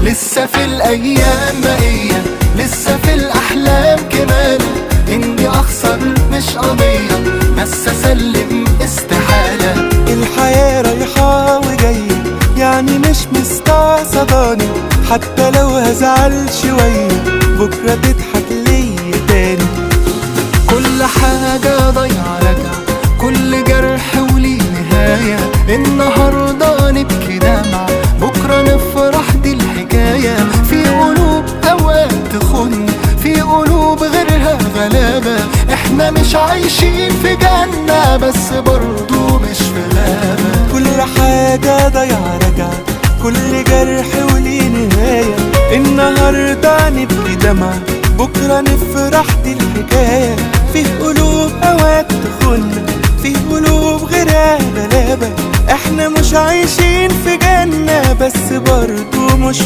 لسه في الايام بقية، لسه في الاحلام كمان. اني اخسر مش قضية، بس اسلم استحالة. الحياة رايحة وجاية، يعني مش مستعصباني. حتى لو هزعل شوية بكرة تضحك ليا تاني. كل حاجة ضايعة راجعة، كل جرح وليه نهاية. النهاردة نبكي دمعة، بكرة نفرح، دي الحكاية. في قلوب أوقات تخن، في قلوب غيرها غلابة. احنا مش عايشين في جنة، بس برضو مش في غابة. كل حاجة ضايعة راجعة، كل جرح وليه نهاية. النهاردة نبكي دمعة، بكرة نفرح، دي الحكاية. في قلوب أوقات تخن، في قلوب غيرها غلابة. احنا مش عايشين في جنة، بس برضو مش